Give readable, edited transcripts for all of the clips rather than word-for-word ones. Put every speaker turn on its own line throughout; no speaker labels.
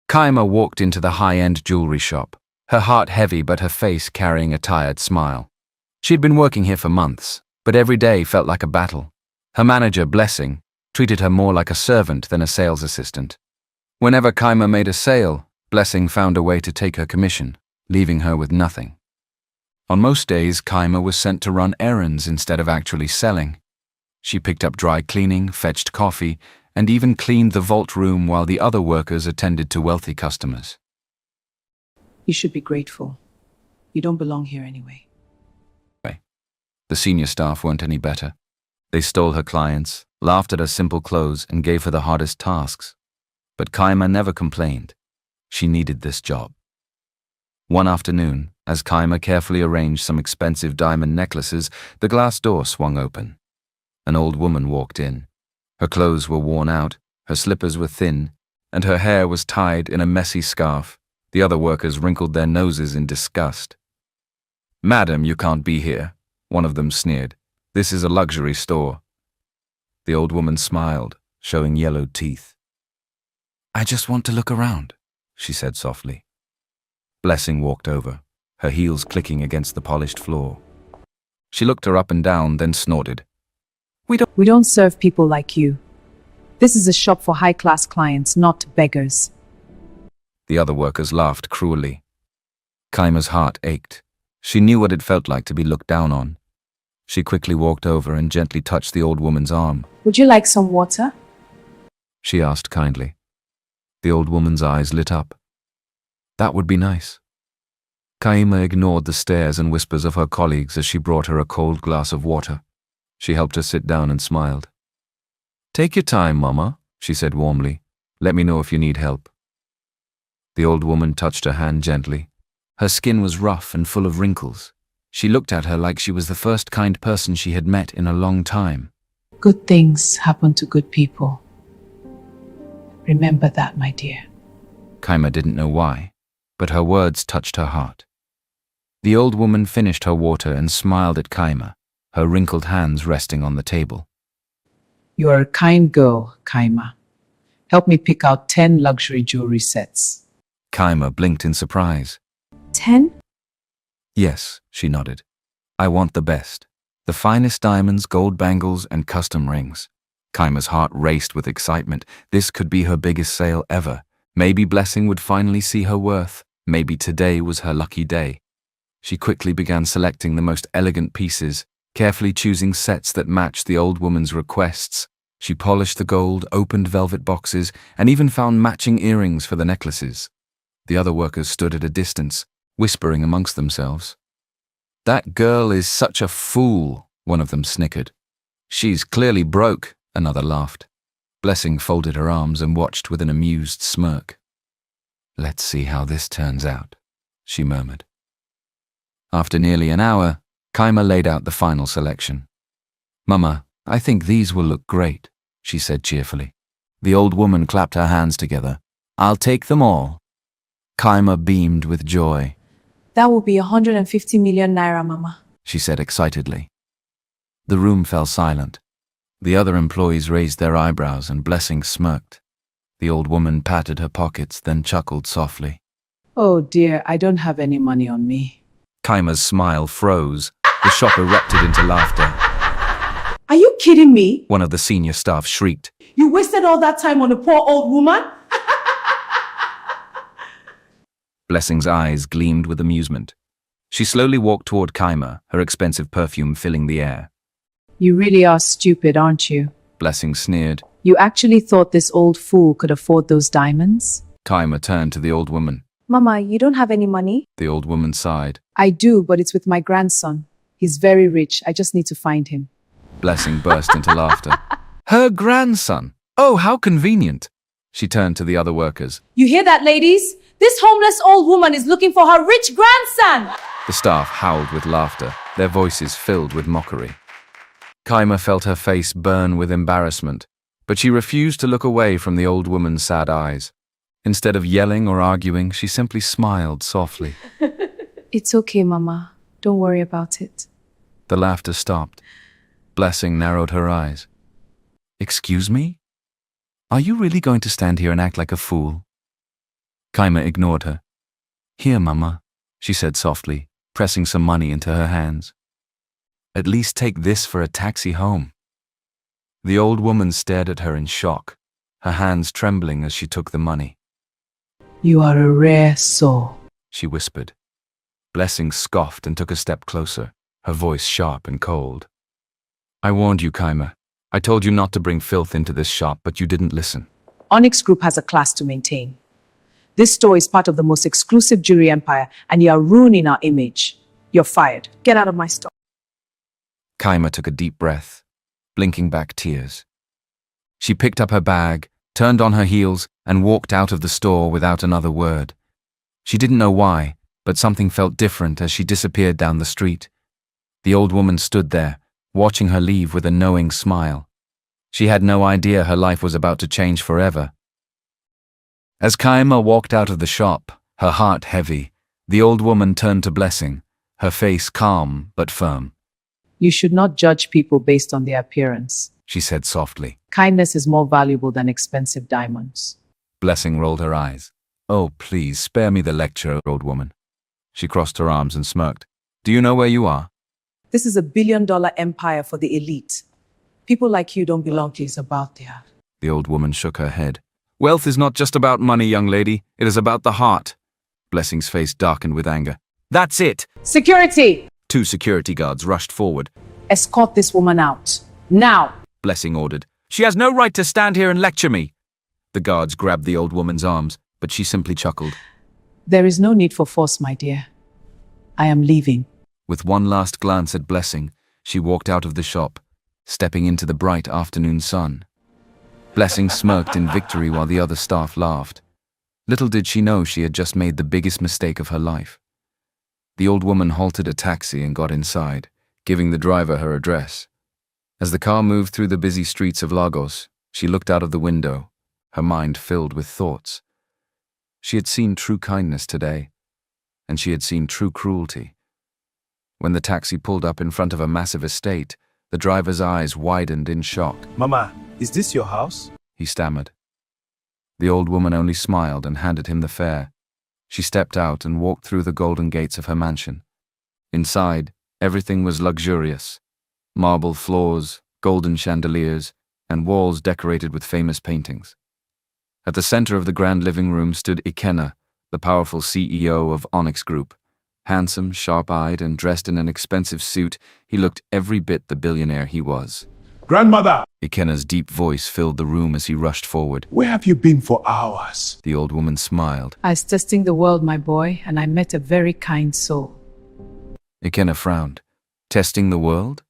Kaima walked into the high-end jewelry shop, her heart heavy but her face carrying a tired smile. She'd been working here for months, but every day felt like a battle. Her manager, Blessing, treated her more like a servant than a sales assistant. Whenever Kaima made a sale, Blessing found a way to take her commission, leaving her with nothing. On most days, Kaima was sent to run errands instead of actually selling. She picked up dry cleaning, fetched coffee, and even cleaned the vault room while the other workers attended to wealthy customers.
You should be grateful. You don't belong here anyway.
The senior staff weren't any better. They stole her clients, laughed at her simple clothes, and gave her the hardest tasks. But Kaima never complained. She needed this job. One afternoon, as Kaima carefully arranged some expensive diamond necklaces, the glass door swung open. An old woman walked in. Her clothes were worn out, her slippers were thin, and her hair was tied in a messy scarf. The other workers wrinkled their noses in disgust. "Madam, you can't be here," one of them sneered. "This is a luxury store." The old woman smiled, showing yellowed teeth. "I just want to look around," she said softly. Blessing walked over, her heels clicking against the polished floor. She looked her up and down, then snorted.
We don't serve people like you. This is a shop for high-class clients, not beggars."
The other workers laughed cruelly. Kaima's heart ached. She knew what it felt like to be looked down on. She quickly walked over and gently touched the old woman's arm.
"Would you like some water?"
She asked kindly. The old woman's eyes lit up. That would be nice. Kaima ignored the stares and whispers of her colleagues as she brought her a cold glass of water. She helped her sit down and smiled. "Take your time, Mama," she said warmly. "Let me know if you need help." The old woman touched her hand gently. Her skin was rough and full of wrinkles. She looked at her like she was the first kind person she had met in a long time.
Good things happen to good people. Remember that, my dear.
Kaima didn't know why, but her words touched her heart. The old woman finished her water and smiled at Kaima, her wrinkled hands resting on the table.
You are a kind girl, Kaima. Help me pick out 10 luxury jewelry sets.
Kaima blinked in surprise.
10?
Yes, she nodded. I want the best. The finest diamonds, gold bangles, and custom rings. Kaima's heart raced with excitement. This could be her biggest sale ever. Maybe Blessing would finally see her worth. Maybe today was her lucky day. She quickly began selecting the most elegant pieces, carefully choosing sets that matched the old woman's requests. She polished the gold, opened velvet boxes, and even found matching earrings for the necklaces. The other workers stood at a distance, whispering amongst themselves. "That girl is such a fool," one of them snickered. "She's clearly broke," another laughed. Blessing folded her arms and watched with an amused smirk. "Let's see how this turns out," she murmured. After nearly an hour, Kaima laid out the final selection. "Mama, I think these will look great," she said cheerfully. The old woman clapped her hands together. "I'll take them all." Kaima beamed with joy.
That will be 150 million naira, Mama,
she said excitedly. The room fell silent. The other employees raised their eyebrows and Blessing smirked. The old woman patted her pockets, then chuckled softly.
Oh dear, I don't have any money on me.
Kaima's smile froze. The shop erupted into laughter.
Are you kidding me?
One of the senior staff shrieked.
You wasted all that time on a poor old woman?
Blessing's eyes gleamed with amusement. She slowly walked toward Kaima, her expensive perfume filling the air.
You really are stupid, aren't you?
Blessing sneered.
You actually thought this old fool could afford those diamonds?
Kaima turned to the old woman.
Mama, you don't have any money?
The old woman sighed.
I do, but it's with my grandson. He's very rich. I just need to find him.
Blessing burst into laughter. Her grandson! Oh, how convenient! She turned to the other workers.
You hear that, ladies? This homeless old woman is looking for her rich grandson!
The staff howled with laughter, their voices filled with mockery. Kaima felt her face burn with embarrassment, but she refused to look away from the old woman's sad eyes. Instead of yelling or arguing, she simply smiled softly.
It's okay, Mama. Don't worry about it.
The laughter stopped. Blessing narrowed her eyes. Excuse me? Are you really going to stand here and act like a fool? Kaima ignored her. "Here, Mama," she said softly, pressing some money into her hands. "At least take this for a taxi home." The old woman stared at her in shock, her hands trembling as she took the money.
You are a rare soul,
she whispered. Blessing scoffed and took a step closer, her voice sharp and cold. "I warned you, Kaima. I told you not to bring filth into this shop, but you didn't listen."
Onyx Group has a class to maintain. This store is part of the most exclusive jewelry empire, and you are ruining our image. You're fired. Get out of my store.
Kaima took a deep breath, blinking back tears. She picked up her bag, turned on her heels, and walked out of the store without another word. She didn't know why, but something felt different as she disappeared down the street. The old woman stood there, watching her leave with a knowing smile. She had no idea her life was about to change forever. As Kaima walked out of the shop, her heart heavy, the old woman turned to Blessing, her face calm but firm.
You should not judge people based on their appearance,
she said softly.
Kindness is more valuable than expensive diamonds.
Blessing rolled her eyes. "Oh, please, spare me the lecture, old woman." She crossed her arms and smirked. "Do you know where you are?"
This is a billion-dollar empire for the elite. People like you don't belong to this about there.
The old woman shook her head. "Wealth is not just about money, young lady. It is about the heart." Blessing's face darkened with anger. "That's it!"
Security!
2 security guards rushed forward.
Escort this woman out. Now!
Blessing ordered. "She has no right to stand here and lecture me." The guards grabbed the old woman's arms, but she simply chuckled.
There is no need for force, my dear. I am leaving.
With one last glance at Blessing, she walked out of the shop, stepping into the bright afternoon sun. Blessing smirked in victory while the other staff laughed. Little did she know she had just made the biggest mistake of her life. The old woman halted a taxi and got inside, giving the driver her address. As the car moved through the busy streets of Lagos, she looked out of the window, her mind filled with thoughts. She had seen true kindness today, and she had seen true cruelty. When the taxi pulled up in front of a massive estate, the driver's eyes widened in shock.
"Mama, is this your house?"
he stammered. The old woman only smiled and handed him the fare. She stepped out and walked through the golden gates of her mansion. Inside, everything was luxurious. Marble floors, golden chandeliers, and walls decorated with famous paintings. At the center of the grand living room stood Ikenna, the powerful CEO of Onyx Group. Handsome, sharp-eyed, and dressed in an expensive suit, he looked every bit the billionaire he was.
"Grandmother,
Ikenna's deep voice filled the room as he rushed forward.
where have you been for hours?"
The old woman smiled.
I was testing the world, my boy, and I met a very kind soul.
Ikenna frowned. Testing the world?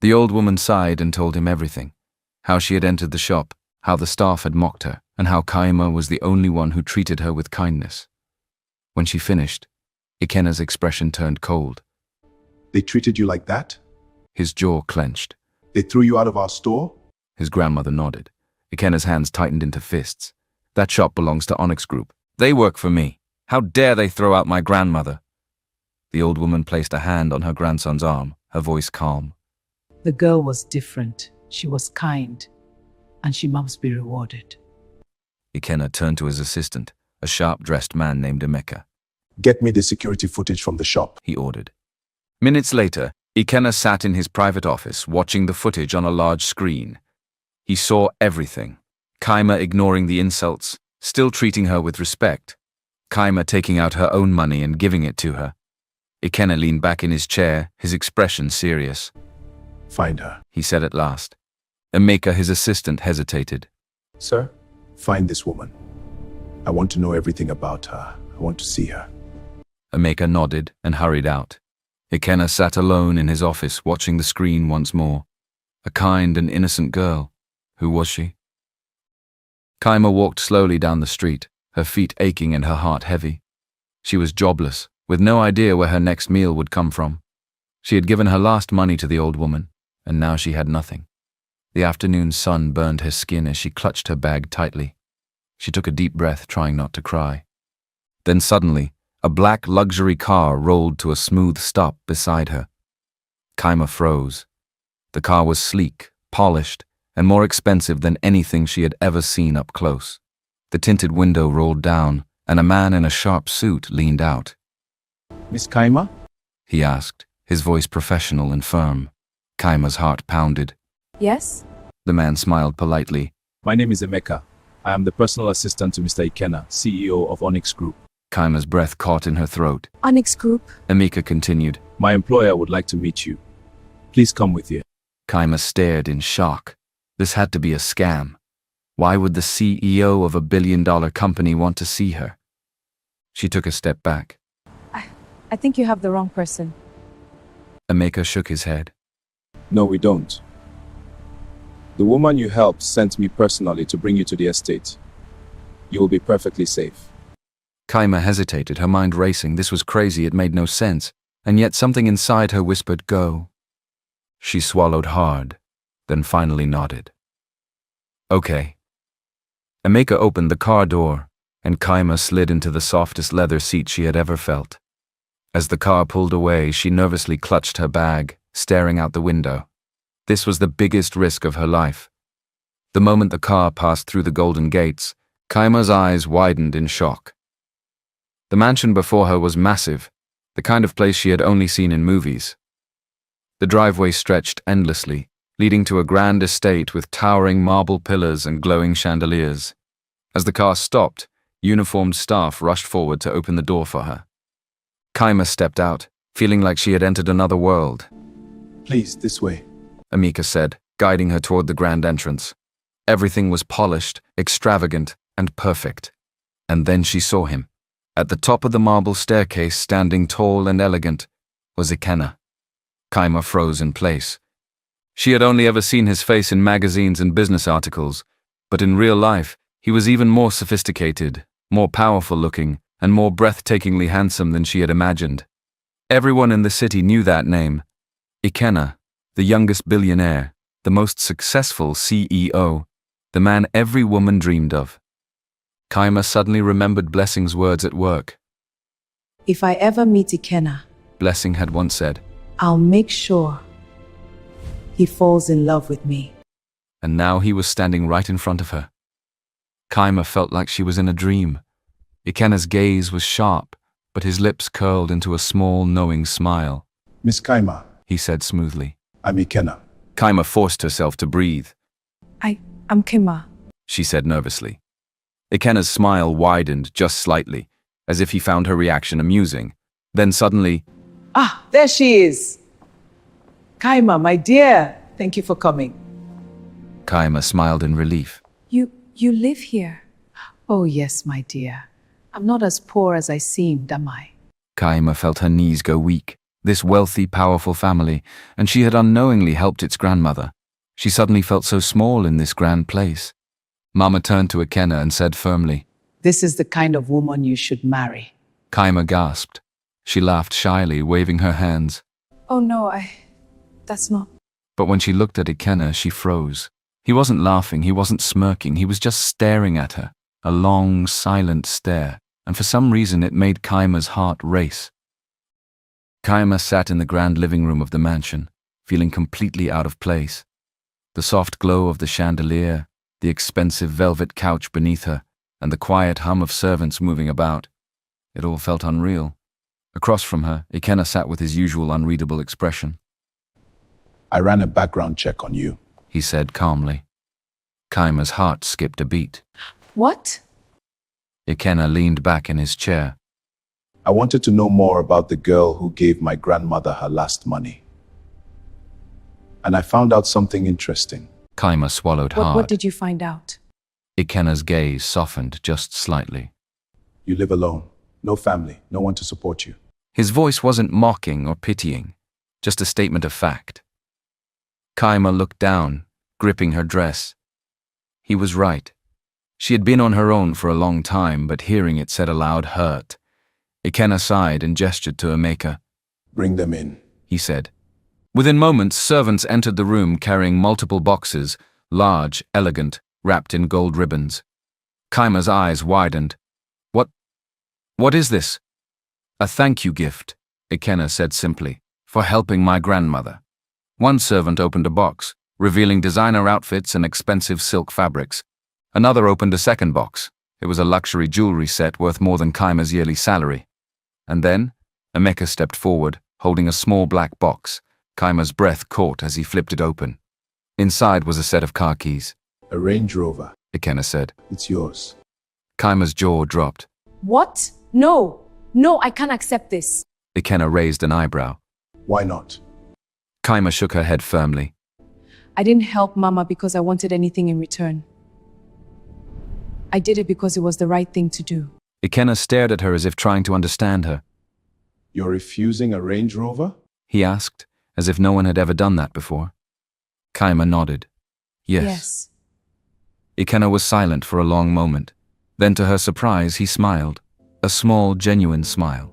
The old woman sighed and told him everything. How she had entered the shop, how the staff had mocked her, and how Kaima was the only one who treated her with kindness. When she finished, Ikenna's expression turned cold.
"They treated you like that?
His jaw clenched.
They threw you out of our store?"
His grandmother nodded. Ikenna's hands tightened into fists. "That shop belongs to Onyx Group. They work for me. How dare they throw out my grandmother?" The old woman placed a hand on her grandson's arm, her voice calm.
The girl was different. She was kind, and she must be rewarded.
Ikenna turned to his assistant, a sharp-dressed man named Emeka.
"Get me the security footage from the shop,"
he ordered. Minutes later, Ikenna sat in his private office, watching the footage on a large screen. He saw everything. Kaima ignoring the insults, still treating her with respect. Kaima taking out her own money and giving it to her. Ikenna leaned back in his chair, his expression serious.
"Find her."
He said at last. Emeka, his assistant, hesitated.
"Sir, find this woman. I want to know everything about her. I want to see her."
Emeka nodded and hurried out. Ikenna sat alone in his office watching the screen once more. A kind and innocent girl. Who was she? Kaima walked slowly down the street, her feet aching and her heart heavy. She was jobless, with no idea where her next meal would come from. She had given her last money to the old woman, and now she had nothing. The afternoon sun burned her skin as she clutched her bag tightly. She took a deep breath, trying not to cry. Then suddenly, a black luxury car rolled to a smooth stop beside her. Kaima froze. The car was sleek, polished, and more expensive than anything she had ever seen up close. The tinted window rolled down, and a man in a sharp suit leaned out.
Miss Kaima?
He asked, his voice professional and firm. Kaima's heart pounded.
Yes?
The man smiled politely.
My name is Emeka. I am the personal assistant to Mr. Ikenna, CEO of Onyx Group.
Kaima's breath caught in her throat.
Onyx Group?
Emeka continued.
My employer would like to meet you. Please come with you.
Kaima stared in shock. This had to be a scam. Why would the CEO of a billion-dollar company want to see her? She took a step back.
I think you have the wrong person.
Emeka shook his head.
No, we don't. The woman you helped sent me personally to bring you to the estate. You will be perfectly safe.
Kaima hesitated, her mind racing. This was crazy, it made no sense. And yet something inside her whispered, go. She swallowed hard, then finally nodded. Okay. Emeka opened the car door, and Kaima slid into the softest leather seat she had ever felt. As the car pulled away, she nervously clutched her bag, staring out the window. This was the biggest risk of her life. The moment the car passed through the golden gates, Kaima's eyes widened in shock. The mansion before her was massive, the kind of place she had only seen in movies. The driveway stretched endlessly, leading to a grand estate with towering marble pillars and glowing chandeliers. As the car stopped, uniformed staff rushed forward to open the door for her. Kaima stepped out, feeling like she had entered another world.
Please, this way.
Emeka said, guiding her toward the grand entrance. Everything was polished, extravagant, and perfect. And then she saw him. At the top of the marble staircase, standing tall and elegant, was Ikenna. Kaima froze in place. She had only ever seen his face in magazines and business articles, but in real life, he was even more sophisticated, more powerful-looking, and more breathtakingly handsome than she had imagined. Everyone in the city knew that name. Ikenna, the youngest billionaire, the most successful CEO, the man every woman dreamed of. Kaima suddenly remembered Blessing's words at work.
If I ever meet Ikenna,
Blessing had once said,
I'll make sure he falls in love with me.
and now he was standing right in front of her. Kaima felt like she was in a dream. Ikenna's gaze was sharp, but his lips curled into a small, knowing smile.
Miss Kaima,
He said smoothly.
I'm Ikenna.
Kaima forced herself to breathe.
I'm Kima.
She said nervously. Ikenna's smile widened just slightly, as if he found her reaction amusing. Then suddenly,
Ah, there she is. Kaima, my dear, thank you for coming.
Kaima smiled in relief.
You live here.
Oh, yes, my dear. I'm not as poor as I seemed, am I?
Kaima felt her knees go weak. This wealthy, powerful family, and she had unknowingly helped its grandmother. She suddenly felt so small in this grand place. Mama turned to Ikenna and said firmly,
This is the kind of woman you should marry.
Kaima gasped. She laughed shyly, waving her hands.
Oh no, that's not.
But when she looked at Ikenna, she froze. He wasn't laughing, he wasn't smirking, he was just staring at her. A long, silent stare, and for some reason it made Kaima's heart race. Kaima sat in the grand living room of the mansion, feeling completely out of place. The soft glow of the chandelier, the expensive velvet couch beneath her, and the quiet hum of servants moving about. It all felt unreal. Across from her, Ikenna sat with his usual unreadable expression.
I ran a background check on you.
He said calmly. Kaima's heart skipped a beat.
What?
Ikenna leaned back in his chair.
I wanted to know more about the girl who gave my grandmother her last money. And I found out something interesting.
Kaima swallowed hard.
What did you find out?
Ikenna's gaze softened just slightly.
You live alone. No family. No one to support you.
His voice wasn't mocking or pitying, just a statement of fact. Kaima looked down, gripping her dress. He was right. She had been on her own for a long time, but hearing it said aloud hurt. Ikenna sighed and gestured to Emeka.
Bring them in.
He said. Within moments, servants entered the room carrying multiple boxes, large, elegant, wrapped in gold ribbons. Kaima's eyes widened. What is this? A thank you gift, Ikenna said simply, for helping my grandmother. One servant opened a box, revealing designer outfits and expensive silk fabrics. Another opened a second box, It was a luxury jewelry set worth more than Kaima's yearly salary. And then, Emeka stepped forward, holding a small black box. Kaima's breath caught as he flipped it open. Inside was a set of car keys.
A Range Rover.
Ikenna said.
It's yours.
Kaima's jaw dropped.
What? No. No, I can't accept this.
Ikenna raised an eyebrow.
Why not?
Kaima shook her head firmly.
I didn't help Mama because I wanted anything in return. I did it because it was the right thing to do.
Ikenna stared at her as if trying to understand her.
You're refusing a Range Rover?
He asked, as if no one had ever done that before. Kaima nodded. Yes. Ikenna was silent for a long moment. Then to her surprise, he smiled. A small, genuine smile.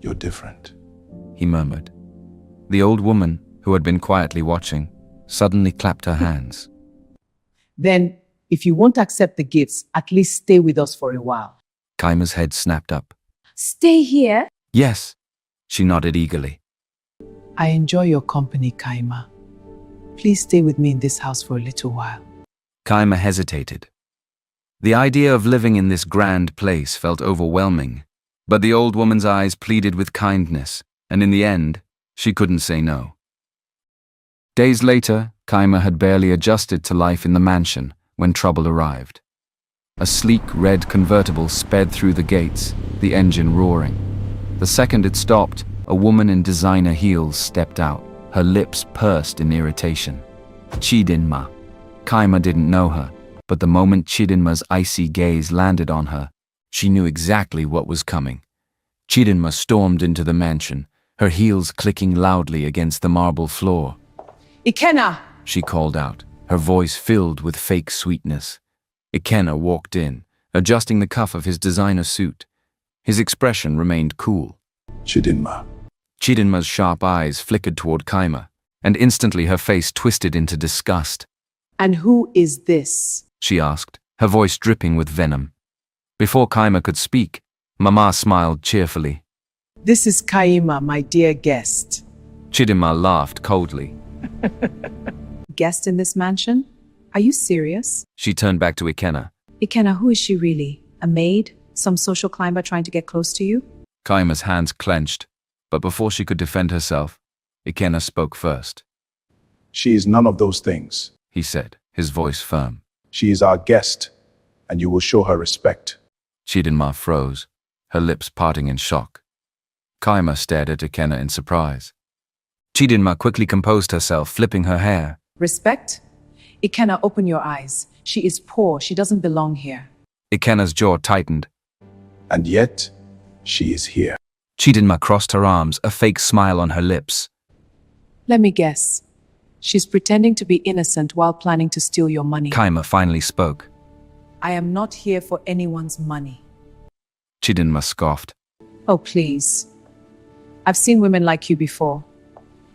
You're different.
He murmured. The old woman, who had been quietly watching, suddenly clapped her hands.
Then, if you won't accept the gifts, at least stay with us for a while.
Kaima's head snapped up.
Stay here?
Yes, she nodded eagerly.
I enjoy your company, Kaima. Please stay with me in this house for a little while.
Kaima hesitated. The idea of living in this grand place felt overwhelming, but the old woman's eyes pleaded with kindness, and in the end, she couldn't say no. Days later, Kaima had barely adjusted to life in the mansion when trouble arrived. A sleek red convertible sped through the gates, the engine roaring. The second it stopped, a woman in designer heels stepped out, her lips pursed in irritation. Chidinma. Kaima didn't know her, but the moment Chidinma's icy gaze landed on her, she knew exactly what was coming. Chidinma stormed into the mansion, her heels clicking loudly against the marble floor.
Ikenna!
She called out, her voice filled with fake sweetness. Ikenna walked in, adjusting the cuff of his designer suit. His expression remained cool.
Chidinma.
Chidinma's sharp eyes flickered toward Kaima, and instantly her face twisted into disgust.
And who is this?
She asked, her voice dripping with venom. Before Kaima could speak, Mama smiled cheerfully.
This is Kaima, my dear guest.
Chidinma laughed coldly.
Guest in this mansion? Are you serious?
She turned back to Ikenna.
Ikenna, who is she really? A maid? Some social climber trying to get close to you?
Kaima's hands clenched, but before she could defend herself, Ikenna spoke first.
She is none of those things.
He said, his voice firm.
She is our guest, and you will show her respect.
Chidinma froze, her lips parting in shock. Kaima stared at Ikenna in surprise. Chidinma quickly composed herself, flipping her hair.
Respect? Ikenna, open your eyes. She is poor. She doesn't belong here.
Ikenna's jaw tightened.
And yet, she is here.
Chidinma crossed her arms, a fake smile on her lips.
Let me guess. She's pretending to be innocent while planning to steal your money.
Kaima finally spoke.
I am not here for anyone's money.
Chidinma scoffed.
Oh, please. I've seen women like you before.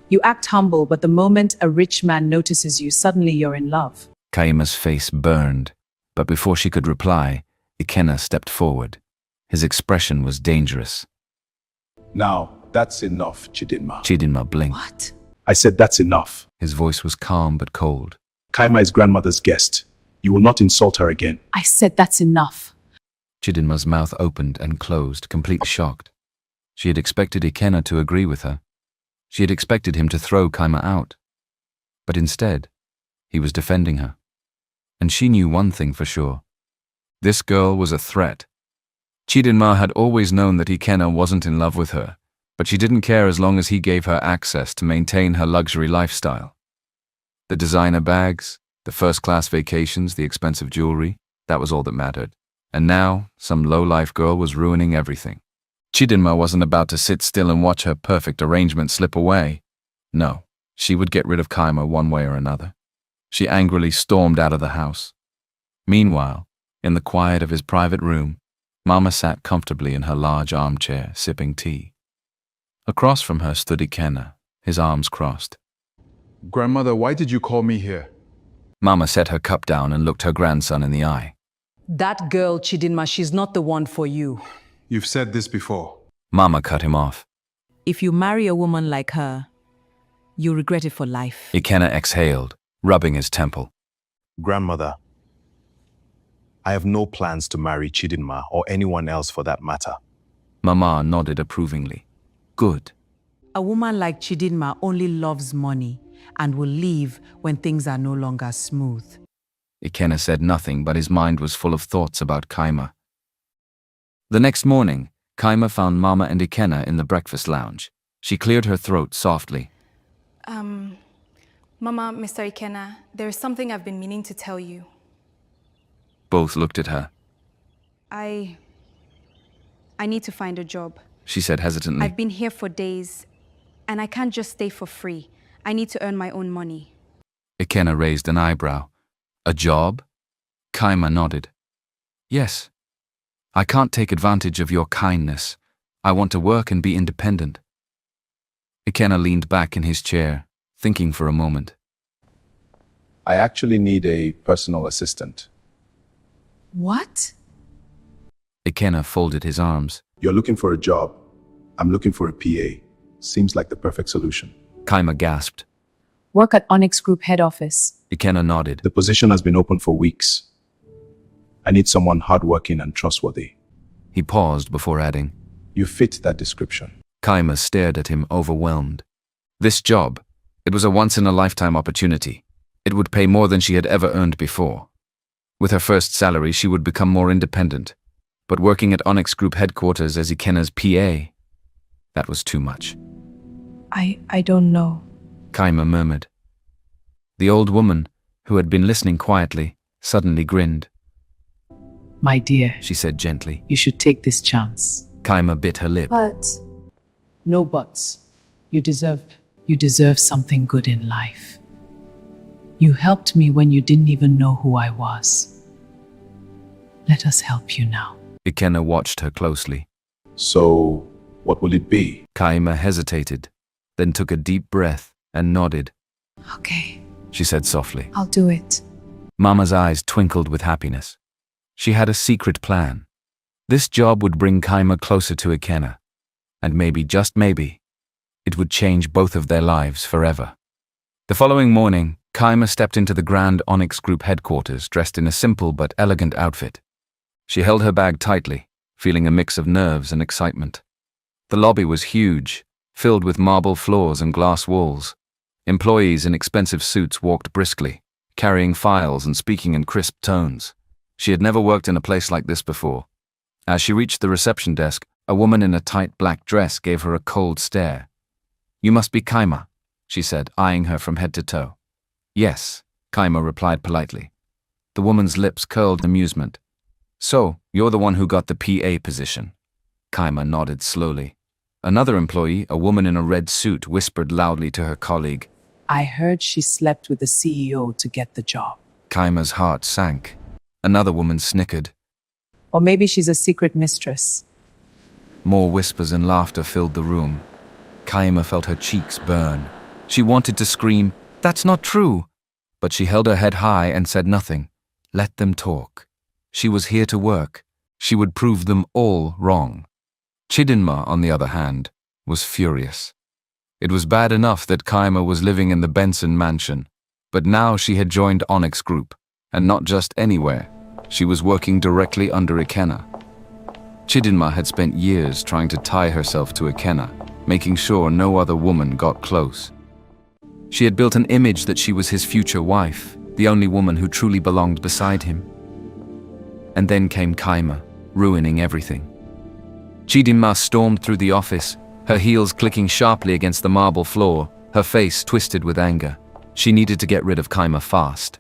You act humble, but the moment a rich man notices you, suddenly you're in love.
Kaima's face burned, but before she could reply, Ikenna stepped forward. His expression was dangerous.
Now, that's enough, Chidinma.
Chidinma blinked.
What?
I said that's enough.
His voice was calm but cold.
Kaima is grandmother's guest. You will not insult her again.
I said that's enough.
Chidinma's mouth opened and closed, completely shocked. She had expected Ikenna to agree with her. She had expected him to throw Kaima out. But instead, he was defending her. And she knew one thing for sure. This girl was a threat. Chidinma had always known that Ikenna wasn't in love with her, but she didn't care as long as he gave her access to maintain her luxury lifestyle. The designer bags, the first-class vacations, the expensive jewelry, that was all that mattered. And now, some low-life girl was ruining everything. Chidinma wasn't about to sit still and watch her perfect arrangement slip away. No, she would get rid of Kaima one way or another. She angrily stormed out of the house. Meanwhile, in the quiet of his private room, Mama sat comfortably in her large armchair, sipping tea. Across from her stood Ikenna, his arms crossed.
Grandmother, why did you call me here?
Mama set her cup down and looked her grandson in the eye.
That girl, Chidinma, she's not the one for you.
You've said this before.
Mama cut him off.
If you marry a woman like her, you regret it for life.
Ikenna exhaled, rubbing his temple.
Grandmother, I have no plans to marry Chidinma or anyone else for that matter.
Mama nodded approvingly. Good.
A woman like Chidinma only loves money and will leave when things are no longer smooth.
Ikenna said nothing, but his mind was full of thoughts about Kaima. The next morning, Kaima found Mama and Ikenna in the breakfast lounge. She cleared her throat softly.
Mama, Mr. Ikenna, there is something I've been meaning to tell you.
Both looked at her.
I need to find a job.
She said hesitantly.
I've been here for days, and I can't just stay for free. I need to earn my own money.
Ikenna raised an eyebrow. A job? Kaima nodded. Yes. I can't take advantage of your kindness. I want to work and be independent. Ikenna leaned back in his chair, thinking for a moment.
I actually need a personal assistant.
What?
Ikenna folded his arms.
You're looking for a job. I'm looking for a PA. Seems like the perfect solution.
Kaima gasped.
Work at Onyx Group head office.
Ikenna nodded.
The position has been open for weeks. I need someone hardworking and trustworthy.
He paused before adding.
You fit that description.
Kaima stared at him, overwhelmed. This job, it was a once-in-a-lifetime opportunity. It would pay more than she had ever earned before. With her first salary, she would become more independent. But working at Onyx Group headquarters as Ikenna's PA, that was too much.
I don't know.
Kaima murmured. The old woman, who had been listening quietly, suddenly grinned.
My dear,
She said gently.
you should take this chance.
Kaima bit her lip.
But
No buts. You deserve something good in life. You helped me when you didn't even know who I was. Let us help you now.
Ikenna watched her closely.
So, what will it be?
Kaima hesitated, then took a deep breath and nodded.
Okay,
She said softly.
I'll do it.
Mama's eyes twinkled with happiness. She had a secret plan. This job would bring Kaima closer to Ikenna, and maybe, just maybe, it would change both of their lives forever. The following morning, Kaima stepped into the Grand Onyx Group headquarters dressed in a simple but elegant outfit. She held her bag tightly, feeling a mix of nerves and excitement. The lobby was huge, filled with marble floors and glass walls. Employees in expensive suits walked briskly, carrying files and speaking in crisp tones. She had never worked in a place like this before. As she reached the reception desk, a woman in a tight black dress gave her a cold stare. "You must be Kaima," she said, eyeing her from head to toe. "Yes," Kaima replied politely. The woman's lips curled in amusement. "So, you're the one who got the PA position." Kaima nodded slowly. Another employee, a woman in a red suit, whispered loudly to her colleague.
I heard she slept with the CEO to get the job.
Kaima's heart sank. Another woman snickered.
Or maybe she's a secret mistress.
More whispers and laughter filled the room. Kaima felt her cheeks burn. She wanted to scream, "That's not true!" But she held her head high and said nothing. Let them talk. She was here to work. She would prove them all wrong. Chidinma, on the other hand, was furious. It was bad enough that Kaima was living in the Benson mansion, but now she had joined Onyx Group, and not just anywhere. She was working directly under Ikenna. Chidinma had spent years trying to tie herself to Ikenna, making sure no other woman got close. She had built an image that she was his future wife, the only woman who truly belonged beside him. And then came Kaima, ruining everything. Chidinma stormed through the office, her heels clicking sharply against the marble floor, her face twisted with anger. She needed to get rid of Kaima fast.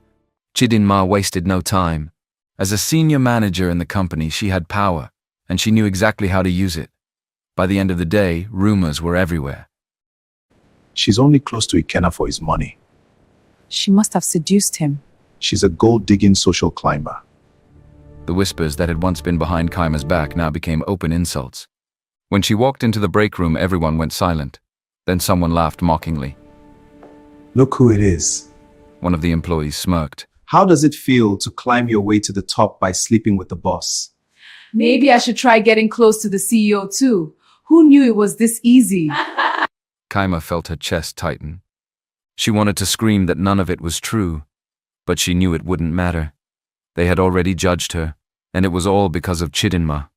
Chidinma wasted no time. As a senior manager in the company, she had power, and she knew exactly how to use it. By the end of the day, rumors were everywhere.
She's only close to Ikenna for his money.
She must have seduced him.
She's a gold-digging social climber.
The whispers that had once been behind Kaima's back now became open insults. When she walked into the break room, everyone went silent. Then someone laughed mockingly.
Look who it is.
One of the employees smirked.
How does it feel to climb your way to the top by sleeping with the boss?
Maybe I should try getting close to the CEO too. Who knew it was this easy?
Kaima felt her chest tighten. She wanted to scream that none of it was true, but she knew it wouldn't matter. They had already judged her, and it was all because of Chidinma.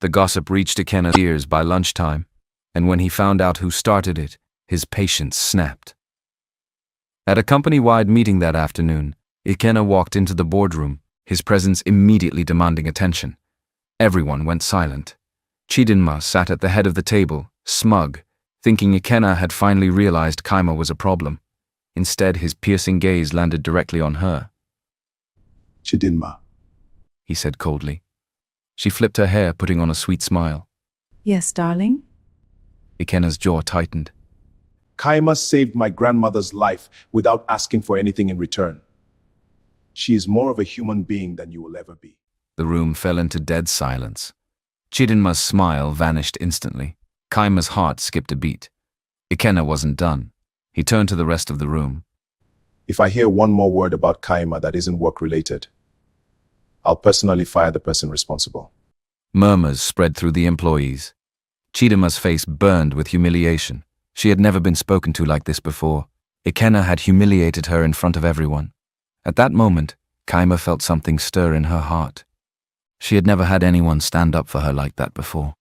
The gossip reached Ikena's ears by lunchtime, and when he found out who started it, his patience snapped. At a company-wide meeting that afternoon, Ikena walked into the boardroom, his presence immediately demanding attention. Everyone went silent. Chidinma sat at the head of the table, smug, thinking Ikena had finally realized Kaima was a problem. Instead, his piercing gaze landed directly on her.
Chidinma,
He said coldly. She flipped her hair, putting on a sweet smile.
Yes, darling?
Ikena's jaw tightened.
Kaima saved my grandmother's life without asking for anything in return. She is more of a human being than you will ever be.
The room fell into dead silence. Chidinma's smile vanished instantly. Kaima's heart skipped a beat. Ikena wasn't done. He turned to the rest of the room.
If I hear one more word about Kaima that isn't work-related, I'll personally fire the person responsible.
Murmurs spread through the employees. Chidinma's face burned with humiliation. She had never been spoken to like this before. Ikena had humiliated her in front of everyone. At that moment, Kaima felt something stir in her heart. She had never had anyone stand up for her like that before.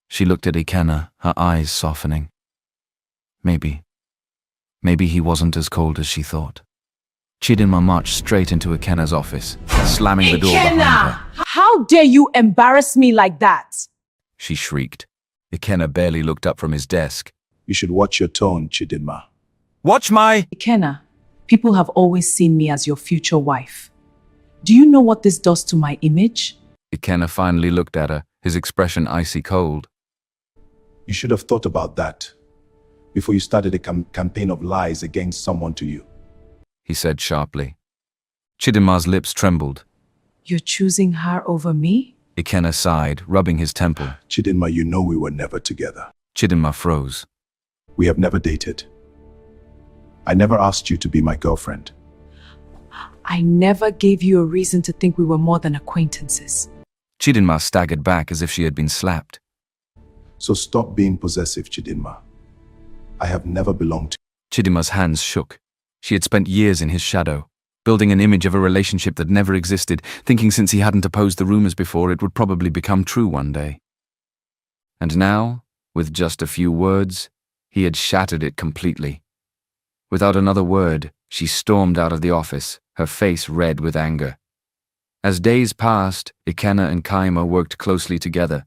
She looked at Ikena, her eyes softening. Maybe he wasn't as cold as she thought. Chidinma marched straight into Ikena's office, slamming the door behind her.
How dare you embarrass me like that?
She shrieked. Ikena barely looked up from his desk.
You should watch your tone, Chidinma.
Watch my...
Ikena, people have always seen me as your future wife. Do you know what this does to my image?
Ikena finally looked at her, his expression icy cold.
You should have thought about that before you started a campaign of lies against someone to you.
He said sharply. Chidinma's lips trembled.
You're choosing her over me?
Ikena sighed, rubbing his temple.
Chidinma, you know we were never together.
Chidinma froze.
We have never dated. I never asked you to be my girlfriend.
I never gave you a reason to think we were more than acquaintances.
Chidinma staggered back as if she had been slapped.
So stop being possessive, Chidinma. I have never belonged to you.
Chidinma's hands shook. She had spent years in his shadow, building an image of a relationship that never existed, thinking since he hadn't opposed the rumors before, it would probably become true one day. And now, with just a few words, he had shattered it completely. Without another word, she stormed out of the office, her face red with anger. As days passed, Ikena and Kaima worked closely together.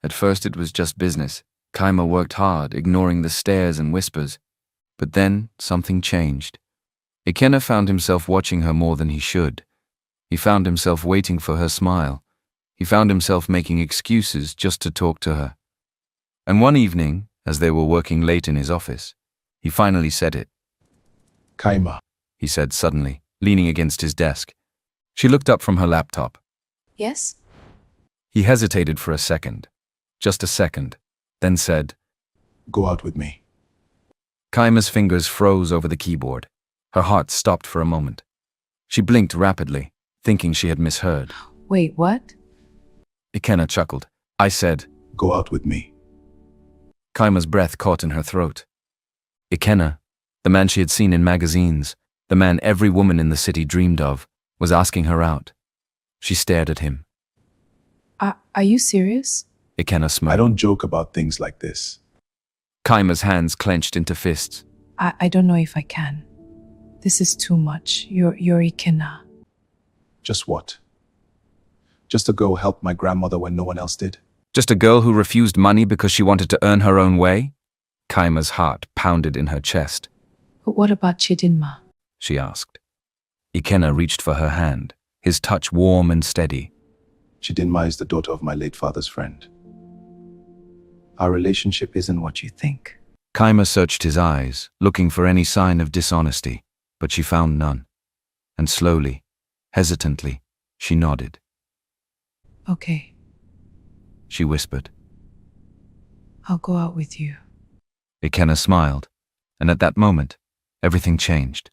At first it was just business. Kaima worked hard, ignoring the stares and whispers. But then, something changed. Ikena found himself watching her more than he should. He found himself waiting for her smile. He found himself making excuses just to talk to her. And one evening, as they were working late in his office, he finally said it.
Kaima,
He said suddenly, leaning against his desk. She looked up from her laptop.
Yes?
He hesitated for a second. Just a second. Then said,
go out with me.
Kaima's fingers froze over the keyboard. Her heart stopped for a moment. She blinked rapidly, thinking she had misheard.
Wait, what?
Ikena chuckled. I said,
Go out with me.
Kaima's breath caught in her throat. Ikena, the man she had seen in magazines, the man every woman in the city dreamed of, was asking her out. She stared at him.
Are you serious?
Ikena smirked.
I don't joke about things like this.
Kaima's hands clenched into fists.
I don't know if I can. This is too much. You're Ikena.
Just what? Just to go help my grandmother when no one else did?
Just a girl who refused money because she wanted to earn her own way? Kaima's heart pounded in her chest.
But what about Chidinma?
She asked. Ikena reached for her hand, his touch warm and steady.
Chidinma is the daughter of my late father's friend. Our relationship isn't what you think.
Kaima searched his eyes, looking for any sign of dishonesty, but she found none. And slowly, hesitantly, she nodded.
Okay,
She whispered.
I'll go out with you.
Ikena smiled, and at that moment, everything changed.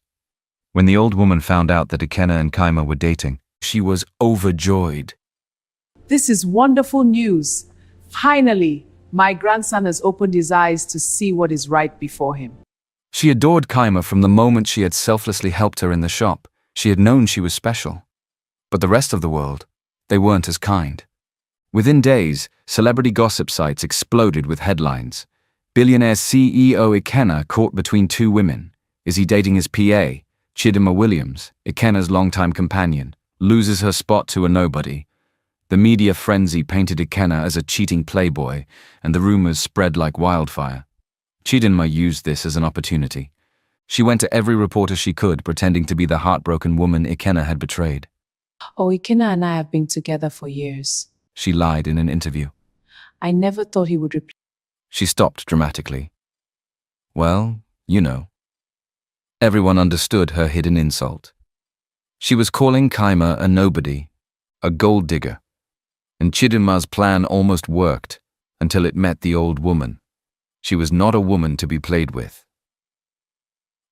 When the old woman found out that Ikena and Kaima were dating, she was overjoyed.
This is wonderful news. Finally, my grandson has opened his eyes to see what is right before him.
She adored Kaima from the moment she had selflessly helped her in the shop. She had known she was special. But the rest of the world, they weren't as kind. Within days, celebrity gossip sites exploded with headlines. Billionaire CEO Ikenna caught between two women. Is he dating his PA? Chidima Williams, Ikenna's longtime companion, loses her spot to a nobody. The media frenzy painted Ikenna as a cheating playboy, and the rumors spread like wildfire. Chidinma used this as an opportunity. She went to every reporter she could, pretending to be the heartbroken woman Ikenna had betrayed.
Oh, Ikenna and I have been together for years.
She lied in an interview.
I never thought he would reply.
She stopped dramatically. Well, you know. Everyone understood her hidden insult. She was calling Kaima a nobody, a gold digger. And Chidinma's plan almost worked until it met the old woman. She was not a woman to be played with.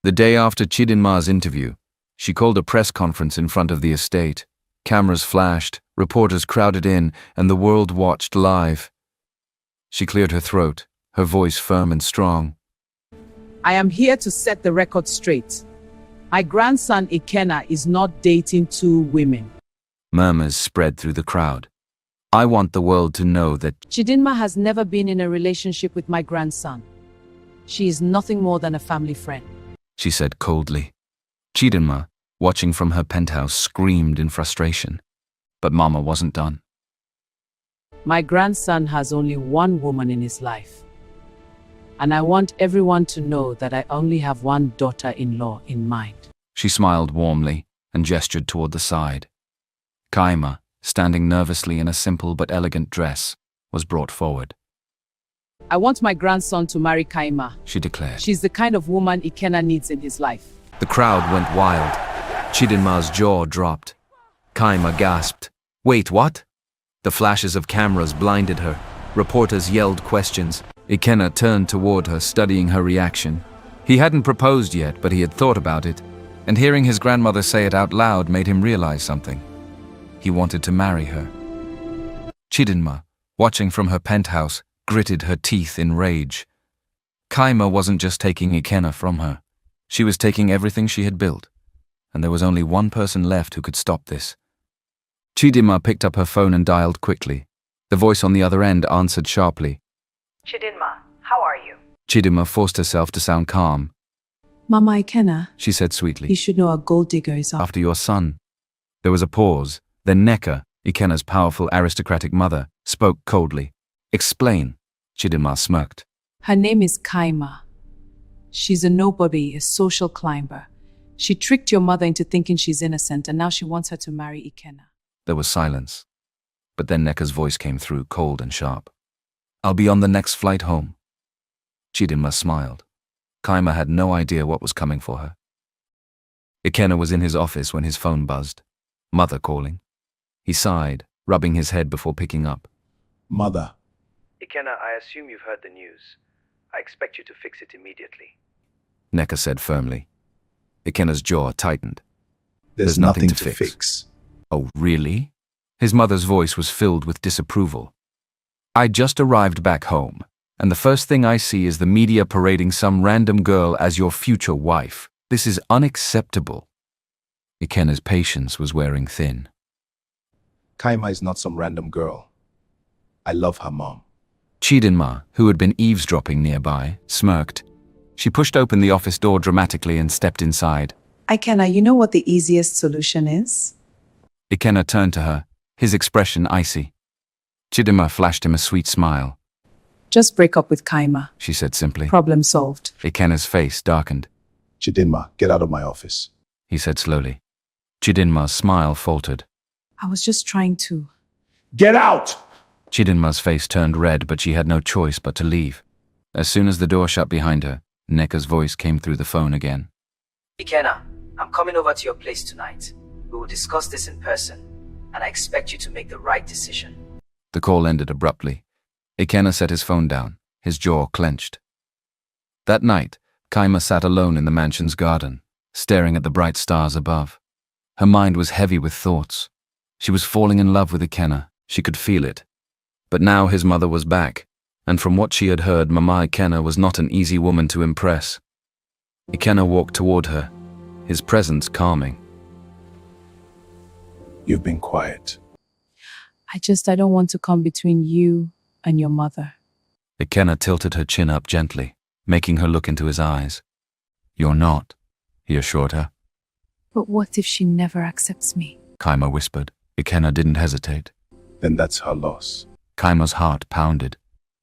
The day after Chidinma's interview, she called a press conference in front of the estate. Cameras flashed, reporters crowded in, and the world watched live. She cleared her throat, her voice firm and strong.
I am here to set the record straight. My grandson Ikenna is not dating two women.
Murmurs spread through the crowd. I want the world to know that
Chidinma has never been in a relationship with my grandson. She is nothing more than a family friend.
she said coldly. Chidinma, watching from her penthouse, screamed in frustration. But Mama wasn't done.
My grandson has only one woman in his life. And I want everyone to know that I only have one daughter-in-law in mind.
She smiled warmly and gestured toward the side. Kaima, standing nervously in a simple but elegant dress, was brought forward.
I want my grandson to marry Kaima,
she declared.
She's the kind of woman Ikenna needs in his life.
The crowd went wild. Chidinma's jaw dropped. Kaima gasped. Wait, what? The flashes of cameras blinded her. Reporters yelled questions. Ikenna turned toward her, studying her reaction. He hadn't proposed yet, but he had thought about it, and hearing his grandmother say it out loud made him realize something. He wanted to marry her. Chidinma, watching from her penthouse, gritted her teeth in rage. Kaima wasn't just taking Ikenna from her. She was taking everything she had built, and there was only one person left who could stop this. Chidinma picked up her phone and dialed quickly. The voice on the other end answered sharply.
Chidinma, how are you?
Chidinma forced herself to sound calm.
Mama Ikenna,
She said sweetly.
you should know a gold digger is
After your son. There was a pause. Then Neka, Ikenna's powerful aristocratic mother, spoke coldly. Explain. Chidinma smirked.
Her name is Kaima. She's a nobody, a social climber. She tricked your mother into thinking she's innocent, and now she wants her to marry Ikenna.
There was silence. But then Neka's voice came through, cold and sharp. I'll be on the next flight home. Chidinma smiled. Kaima had no idea what was coming for her. Ikenna was in his office when his phone buzzed. Mother calling. He sighed, rubbing his head before picking up.
Mother.
Ikenna, I assume you've heard the news. I expect you to fix it immediately.
Neka said firmly. Ikenna's jaw tightened.
There's nothing to fix.
Oh, really? His mother's voice was filled with disapproval. I just arrived back home, and the first thing I see is the media parading some random girl as your future wife. This is unacceptable. Ikenna's patience was wearing thin.
Kaima is not some random girl. I love her mom.
Chidinma, who had been eavesdropping nearby, smirked. She pushed open the office door dramatically and stepped inside.
Ikenna, you know what the easiest solution is?
Ikenna turned to her, his expression icy. Chidinma flashed him a sweet smile.
Just break up with Kaima.
She said simply.
Problem solved.
Ikenna's face darkened.
Chidinma, get out of my office.
He said slowly. Chidinma's smile faltered.
I was just trying to.
Get out!
Chidinma's face turned red, but she had no choice but to leave. As soon as the door shut behind her, Neka's voice came through the phone again.
Ikenna, I'm coming over to your place tonight. We will discuss this in person, and I expect you to make the right decision.
The call ended abruptly. Ikenna set his phone down, his jaw clenched. That night, Kaima sat alone in the mansion's garden, staring at the bright stars above. Her mind was heavy with thoughts. She was falling in love with Ikenna. She could feel it. But now his mother was back, and from what she had heard, Mama Ikenna was not an easy woman to impress. Ikenna walked toward her, his presence calming.
You've been quiet.
I don't want to come between you and your mother.
Ikenna tilted her chin up gently, making her look into his eyes. You're not, he assured her.
But what if she never accepts me?
Kaima whispered. Ikenna didn't hesitate.
Then that's her loss.
Kaima's heart pounded.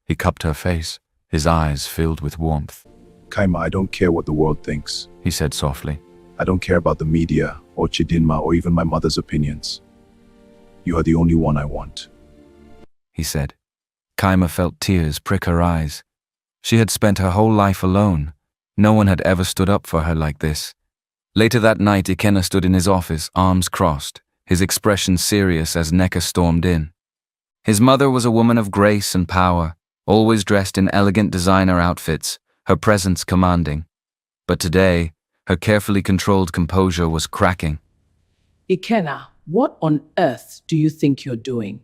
He cupped her face, his eyes filled with warmth.
Kaima, I don't care what the world thinks,
he said softly.
I don't care about the media, or Chidinma, or even my mother's opinions. You are the only one I want,
he said. Kaima felt tears prick her eyes. She had spent her whole life alone. No one had ever stood up for her like this. Later that night, Ikenna stood in his office, arms crossed, his expression serious as Neka stormed in. His mother was a woman of grace and power, always dressed in elegant designer outfits, her presence commanding. But today, her carefully controlled composure was cracking.
Ikenna, what on earth do you think you're doing?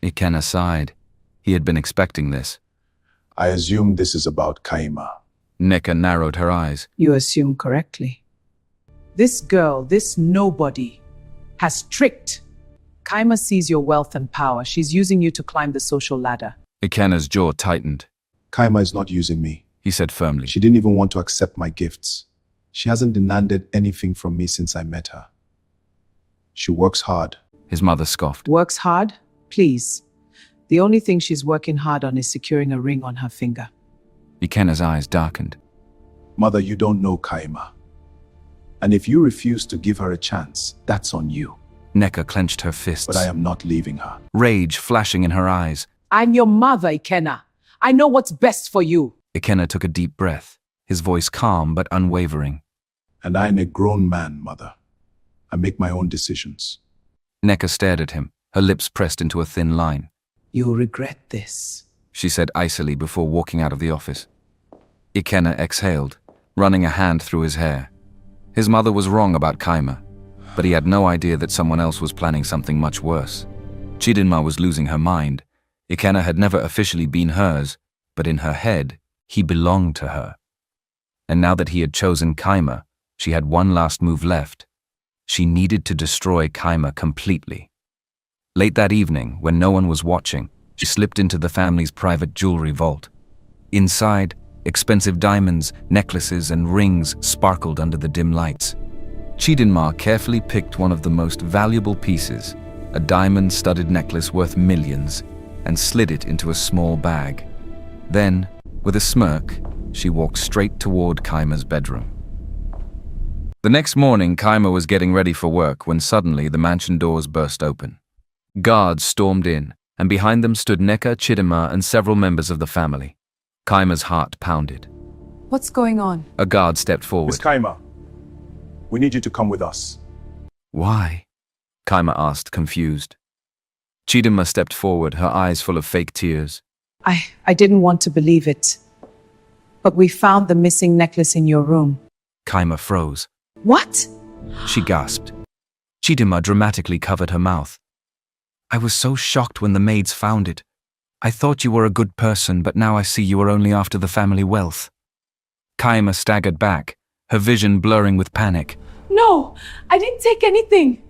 Ikenna sighed. He had been expecting this.
I assume this is about Kaima.
Neka narrowed her eyes.
You assume correctly. This girl, this nobody, has tricked. Kaima sees your wealth and power. She's using you to climb the social ladder.
Ikenna's jaw tightened.
Kaima is not using me,
he said firmly.
She didn't even want to accept my gifts. She hasn't demanded anything from me since I met her. She works hard.
His mother scoffed.
Works hard? Please. The only thing she's working hard on is securing a ring on her finger.
Ikenna's eyes darkened.
Mother, you don't know Kaima. And if you refuse to give her a chance, that's on you.
Neka clenched her fists.
But I am not leaving her.
Rage flashing in her eyes.
I'm your mother, Ikenna. I know what's best for you.
Ikenna took a deep breath, his voice calm but unwavering.
And I am a grown man, Mother. I make my own decisions.
Neka stared at him, her lips pressed into a thin line.
You'll regret this,
she said icily before walking out of the office. Ikenna exhaled, running a hand through his hair. His mother was wrong about Kaima, but he had no idea that someone else was planning something much worse. Chidinma was losing her mind. Ikenna had never officially been hers, but in her head, he belonged to her. And now that he had chosen Kaima, she had one last move left. She needed to destroy Kaima completely. Late that evening, when no one was watching, she slipped into the family's private jewelry vault. Inside, expensive diamonds, necklaces, and rings sparkled under the dim lights. Chidinma carefully picked one of the most valuable pieces, a diamond-studded necklace worth millions, and slid it into a small bag. Then, with a smirk, she walked straight toward Kaima's bedroom. The next morning, Kaima was getting ready for work when suddenly the mansion doors burst open. Guards stormed in, and behind them stood Neka, Chidinma, and several members of the family. Kaima's heart pounded.
What's going on?
A guard stepped forward.
Miss Kaima, we need you to come with us.
Why? Kaima asked, confused. Chidinma stepped forward, her eyes full of fake tears.
I didn't want to believe it. But we found the missing necklace in your room.
Kaima froze.
What?
She gasped. Chidinma dramatically covered her mouth. I was so shocked when the maids found it. I thought you were a good person, but now I see you are only after the family wealth. Kaima staggered back, her vision blurring with panic.
No, I didn't take anything.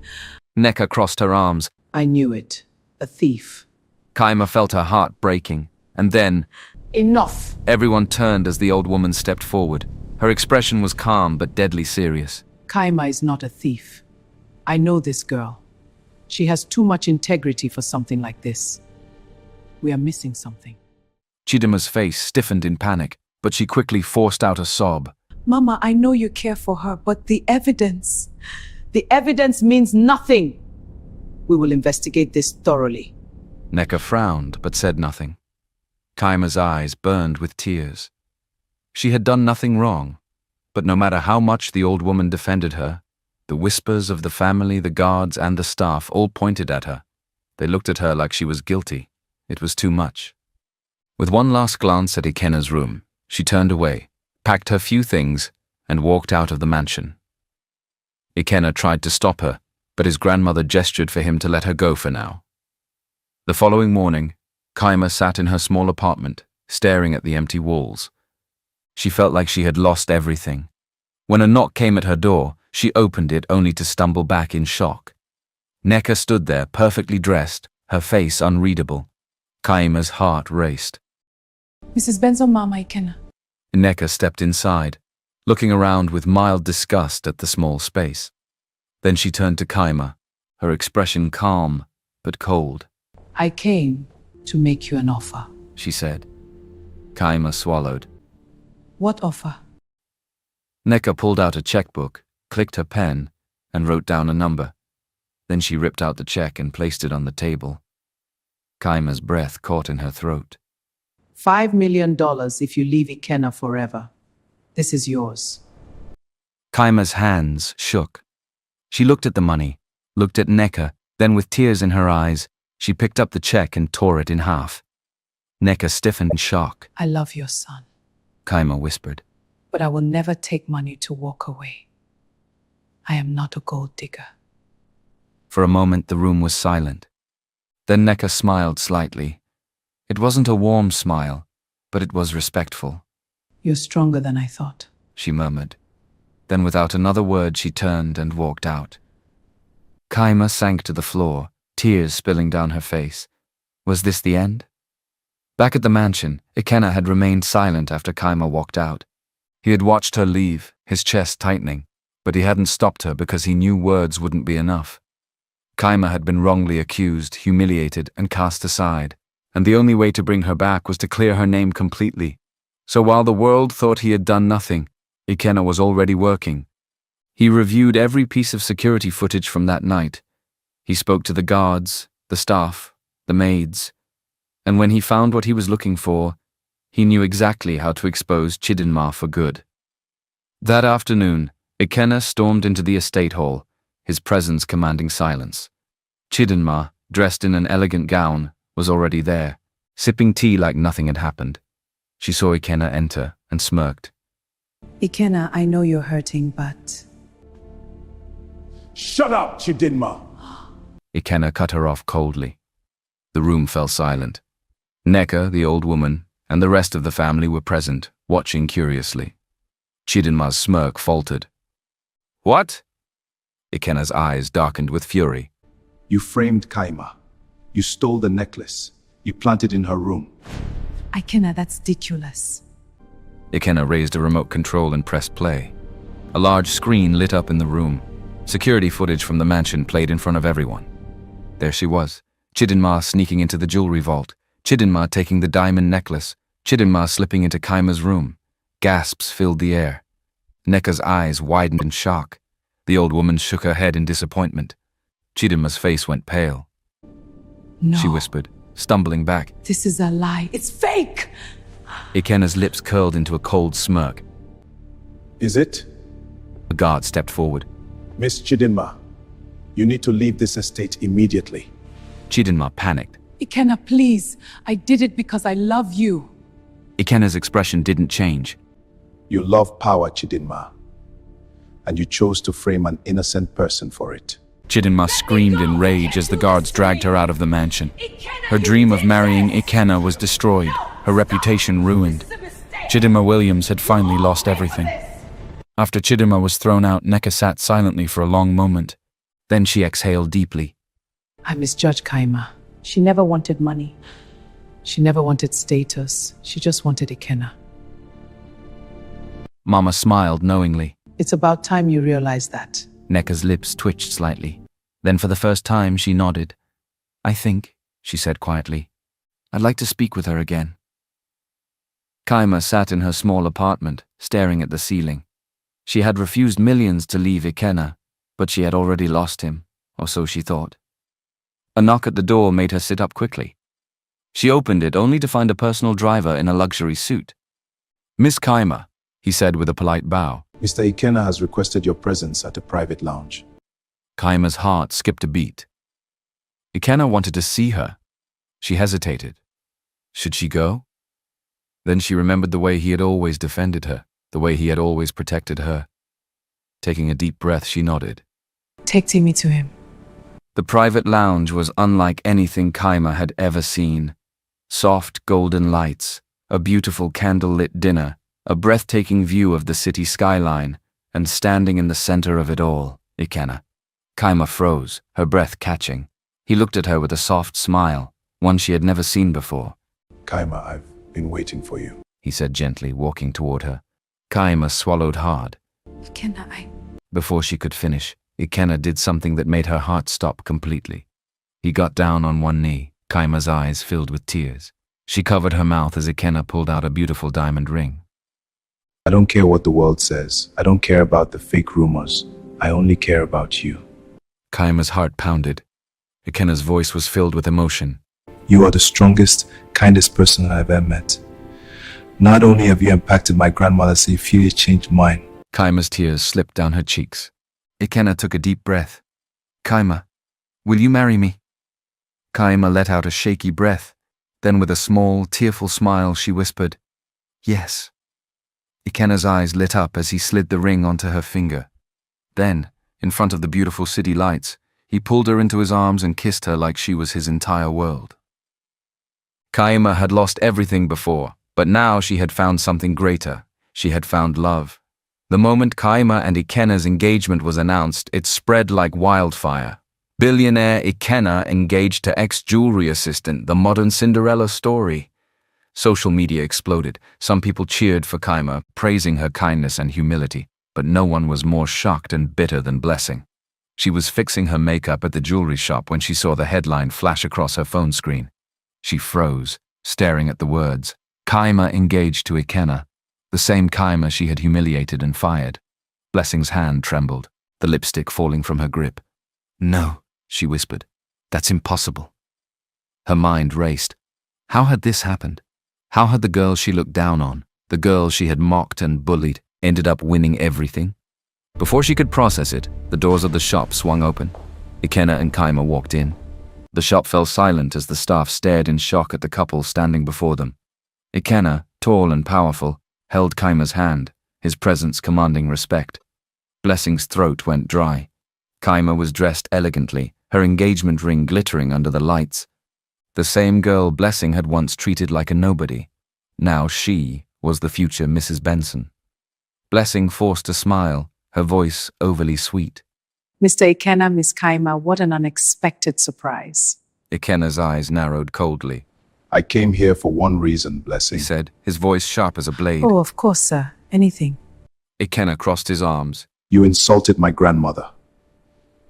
Neka crossed her arms.
I knew it. A thief.
Kaima felt her heart breaking, and then...
Enough!
Everyone turned as the old woman stepped forward. Her expression was calm but deadly serious.
Kaima is not a thief. I know this girl. She has too much integrity for something like this. We are missing something.
Chidinma's face stiffened in panic, but she quickly forced out a sob.
Mama, I know you care for her, but the evidence means nothing. We will investigate this thoroughly.
Neka frowned, but said nothing. Kaima's eyes burned with tears. She had done nothing wrong, but no matter how much the old woman defended her, the whispers of the family, the guards, and the staff all pointed at her. They looked at her like she was guilty. It was too much. With one last glance at Ikenna's room, she turned away, packed her few things, and walked out of the mansion. Ikenna tried to stop her, but his grandmother gestured for him to let her go for now. The following morning, Kaima sat in her small apartment, staring at the empty walls. She felt like she had lost everything. When a knock came at her door, she opened it only to stumble back in shock. Neka stood there, perfectly dressed, her face unreadable. Kaima's heart raced.
Mrs. Benzo, Mama Ikenna.
Neka stepped inside, looking around with mild disgust at the small space. Then she turned to Kaima, her expression calm but cold.
I came to make you an offer,
she said. Kaima swallowed.
What offer?
Neka pulled out a checkbook, clicked her pen, and wrote down a number. Then she ripped out the check and placed it on the table. Kaima's breath caught in her throat.
$5 million if you leave Ikenna forever. This is yours.
Kaima's hands shook. She looked at the money, looked at Neka, then with tears in her eyes, she picked up the check and tore it in half. Neka stiffened in shock.
I love your son,
Kaima whispered.
but I will never take money to walk away. I am not a gold digger.
For a moment the room was silent. Then Neka smiled slightly. It wasn't a warm smile, but it was respectful.
You're stronger than I thought,
she murmured. Then without another word she turned and walked out. Kaima sank to the floor, tears spilling down her face. Was this the end? Back at the mansion, Ikenna had remained silent after Kaima walked out. He had watched her leave, his chest tightening, but he hadn't stopped her because he knew words wouldn't be enough. Kaima had been wrongly accused, humiliated, and cast aside, and the only way to bring her back was to clear her name completely. So while the world thought he had done nothing, Ikenna was already working. He reviewed every piece of security footage from that night. He spoke to the guards, the staff, the maids, and when he found what he was looking for, he knew exactly how to expose Chidinma for good. That afternoon, Ikenna stormed into the estate hall, his presence commanding silence. Chidinma, dressed in an elegant gown, was already there, sipping tea like nothing had happened. She saw Ikenna enter and smirked.
Ikenna, I know you're hurting, but...
Shut up, Chidinma!
Ikenna cut her off coldly. The room fell silent. Neka, the old woman, and the rest of the family were present, watching curiously. Chidinma's smirk faltered. What? Ikenna's eyes darkened with fury.
You framed Kaima. You stole the necklace. You planted in her room.
Ikenna, that's ridiculous.
Ikenna raised a remote control and pressed play. A large screen lit up in the room. Security footage from the mansion played in front of everyone. There she was, Chidinma sneaking into the jewelry vault, Chidinma taking the diamond necklace, Chidinma slipping into Kaima's room. Gasps filled the air. Neka's eyes widened in shock. The old woman shook her head in disappointment. Chidinma's face went pale.
No.
She whispered, stumbling back.
This is a lie. It's fake!
Ikenna's lips curled into a cold smirk.
Is it?
A guard stepped forward.
Miss Chidinma, you need to leave this estate immediately.
Chidinma panicked.
Ikenna, please. I did it because I love you.
Ikenna's expression didn't change.
You love power, Chidinma, and you chose to frame an innocent person for it.
Chidinma screamed in rage as the guards dragged her out of the mansion. Her dream of marrying Ikenna was destroyed, her reputation ruined. Chidinma Williams had finally lost everything. After Chidinma was thrown out, Neka sat silently for a long moment. Then she exhaled deeply.
I misjudged Kaima.
She never wanted money.
She never wanted status. She just wanted Ikenna.
Mama smiled knowingly.
It's about time you realize that.
Neka's lips twitched slightly. Then for the first time she nodded. I think, she said quietly, I'd like to speak with her again. Kaima sat in her small apartment, staring at the ceiling. She had refused millions to leave Ikenna, but she had already lost him, or so she thought. A knock at the door made her sit up quickly. She opened it only to find a personal driver in a luxury suit. Miss Kaima, he said with a polite bow.
Mr. Ikenna has requested your presence at a private lounge.
Kaima's heart skipped a beat. Ikenna wanted to see her. She hesitated. Should she go? Then she remembered the way he had always defended her, the way he had always protected her. Taking a deep breath, she nodded.
Take Timmy to him.
The private lounge was unlike anything Kaima had ever seen. Soft golden lights, a beautiful candle-lit dinner, a breathtaking view of the city skyline, and standing in the center of it all, Ikenna. Kaima froze, her breath catching. He looked at her with a soft smile, one she had never seen before.
Kaima, I've been waiting for you,
he said gently, walking toward her. Kaima swallowed hard. Before she could finish, Ikenna did something that made her heart stop completely. He got down on one knee, Kaima's eyes filled with tears. She covered her mouth as Ikenna pulled out a beautiful diamond ring.
I don't care what the world says. I don't care about the fake rumors. I only care about you.
Kaima's heart pounded. Ikenna's voice was filled with emotion.
You are the strongest, kindest person I've ever met. Not only have you impacted my grandmother's life, you changed mine.
Kaima's tears slipped down her cheeks. Ikenna took a deep breath. Kaima, will you marry me? Kaima let out a shaky breath. Then with a small, tearful smile, she whispered, yes. Ikenna's eyes lit up as he slid the ring onto her finger. Then, in front of the beautiful city lights, he pulled her into his arms and kissed her like she was his entire world. Kaima had lost everything before, but now she had found something greater. She had found love. The moment Kaima and Ikenna's engagement was announced, it spread like wildfire. Billionaire Ikenna engaged to ex-jewelry assistant, the modern Cinderella story. Social media exploded. Some people cheered for Kaima, praising her kindness and humility, but no one was more shocked and bitter than Blessing. She was fixing her makeup at the jewelry shop when she saw the headline flash across her phone screen. She froze, staring at the words, Kaima engaged to Ikenna, the same Kaima she had humiliated and fired. Blessing's hand trembled, the lipstick falling from her grip. No, she whispered. That's impossible. Her mind raced. How had this happened? How had the girl she looked down on, the girl she had mocked and bullied, ended up winning everything? Before she could process it, the doors of the shop swung open. Ikenna and Kaima walked in. The shop fell silent as the staff stared in shock at the couple standing before them. Ikenna, tall and powerful, held Kaima's hand, his presence commanding respect. Blessing's throat went dry. Kaima was dressed elegantly, her engagement ring glittering under the lights. The same girl Blessing had once treated like a nobody. Now she was the future Mrs. Benson. Blessing forced a smile, her voice overly sweet.
Mr. Ikenna, Miss Kaima, what an unexpected surprise.
Ikenna's eyes narrowed coldly.
I came here for one reason, Blessing,
he said, his voice sharp as a blade.
Oh, of course, sir. Anything.
Ikenna crossed his arms.
You insulted my grandmother.